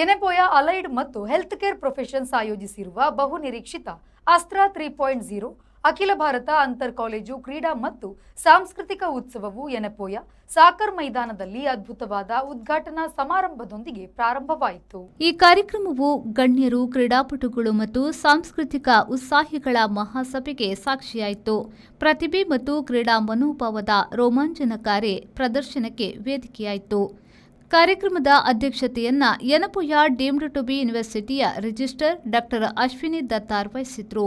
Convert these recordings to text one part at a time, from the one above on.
Yenepoya allied ಮತ್ತು health care professions ಆಯೋಜಿಸಿರುವ ಬಹುನಿರೀಕ್ಷಿತ ಅಸ್ತ್ರ 3.0 ಅಖಿಲ ಭಾರತ ಅಂತರ್ ಕಾಲೇಜು ಕ್ರೀಡಾ ಮತ್ತು ಸಾಂಸ್ಕೃತಿಕ ಉತ್ಸವವು ಎನೆಪೋಯ ಸಾಕರ್ ಮೈದಾನದಲ್ಲಿ ಅದ್ಭುತವಾದ ಉದ್ಘಾಟನಾ ಸಮಾರಂಭದೊಂದಿಗೆ ಪ್ರಾರಂಭವಾಯಿತು. ಈ ಕಾರ್ಯಕ್ರಮವು ಗಣ್ಯರು, ಕ್ರೀಡಾಪಟುಗಳು ಮತ್ತು ಸಾಂಸ್ಕೃತಿಕ ಉತ್ಸಾಹಿಗಳ ಮಹಾಸಭೆಗೆ ಸಾಕ್ಷಿಯಾಯಿತು. ಪ್ರತಿಭೆ ಮತ್ತು ಕ್ರೀಡಾ ಮನೋಭಾವದ ರೋಮಾಂಚನಕಾರಿ ಪ್ರದರ್ಶನಕ್ಕೆ ವೇದಿಕೆಯಾಯಿತು. ಕಾರ್ಯಕ್ರಮದ ಅಧ್ಯಕ್ಷತೆಯನ್ನ ಎನೆಪೋಯ ಡೀಮ್ಡ್ ಟು ಬಿ ಯೂನಿವರ್ಸಿಟಿಯ ರಿಜಿಸ್ಟ್ರಾರ್ ಡಾಕ್ಟರ್ ಅಶ್ವಿನಿ ದತ್ತಾರ್ ವಹಿಸಿದ್ರು.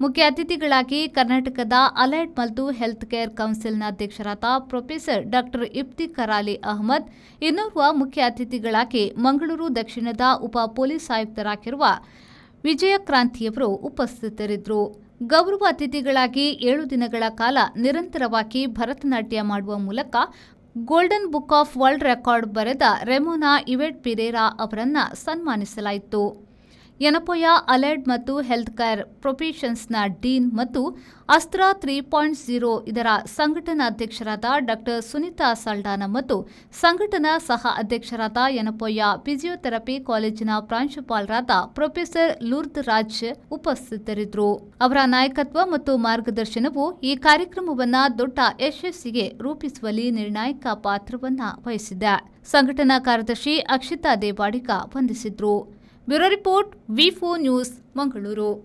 ಮುಖ್ಯ ಅತಿಥಿಗಳಾಗಿ ಕರ್ನಾಟಕದ ಅಲೈಡ್ ಮತ್ತು ಹೆಲ್ತ್ ಕೇರ್ ಕೌನ್ಸಿಲ್ನ ಅಧ್ಯಕ್ಷರಾದ ಪ್ರೊಫೆಸರ್ ಡಾಕ್ಟರ್ ಇಫ್ತಿಖಾರ್ ಅಲಿ ಅಹಮದ್, ಇನ್ನೋರ್ವ ಮುಖ್ಯ ಅತಿಥಿಗಳಾಗಿ ಮಂಗಳೂರು ದಕ್ಷಿಣದ ಉಪ ಪೊಲೀಸ್ ಆಯುಕ್ತರಾಗಿರುವ ವಿಜಯ ಕ್ರಾಂತಿಯವರು ಉಪಸ್ಥಿತರಿದ್ದರು. ಗೌರವ ಅತಿಥಿಗಳಾಗಿ 7 ದಿನಗಳ ಕಾಲ ನಿರಂತರವಾಗಿ ಭರತನಾಟ್ಯ ಮಾಡುವ ಮೂಲಕ golden book of world record ಬರೆದ ರೆಮೋನಾ ಇವೆಟ್ ಪಿರೇರಾ ಅವರನ್ನು ಸನ್ಮಾನಿಸಲಾಯಿತು. ಎನೆಪೋಯ ಅಲೈಡ್ ಮತ್ತು ಹೆಲ್ತ್ ಕೇರ್ ಪ್ರೊಫೆಷನ್ಸ್ನ ಡೀನ್ ಮತ್ತು ಅಸ್ತ್ರ 3.0 ಇದರ ಸಂಘಟನಾಧ್ಯಕ್ಷರಾದ ಡಾಕ್ಟರ್ ಸುನೀತಾ ಸಲ್ಡಾನ ಮತ್ತು ಸಂಘಟನಾ ಸಹ ಅಧ್ಯಕ್ಷರಾದ ಎನೆಪೋಯ ಫಿಸಿಯೋಥೆರಪಿ ಕಾಲೇಜಿನ ಪ್ರಾಂಶುಪಾಲರಾದ ಪ್ರೊಫೆಸರ್ ಲೂರ್ದ್ ರಾಜ್ ಉಪಸ್ಥಿತರಿದ್ದರು. ಅವರ ನಾಯಕತ್ವ ಮತ್ತು ಮಾರ್ಗದರ್ಶನವು ಈ ಕಾರ್ಯಕ್ರಮವನ್ನು ದೊಡ್ಡ ಯಶಸ್ಸಿಗೆ ರೂಪಿಸುವಲ್ಲಿ ನಿರ್ಣಾಯಕ ಪಾತ್ರವನ್ನು ವಹಿಸಿದೆ. ಸಂಘಟನಾ ಕಾರ್ಯದರ್ಶಿ ಅಕ್ಷಿತಾ ದೇವಾಡಿಗ ವಂದಿಸಿದರು. ಬ್ಯೂರೋ ರಿಪೋರ್ಟ್, ವಿ4 ನ್ಯೂಸ್, ಮಂಗಳೂರು.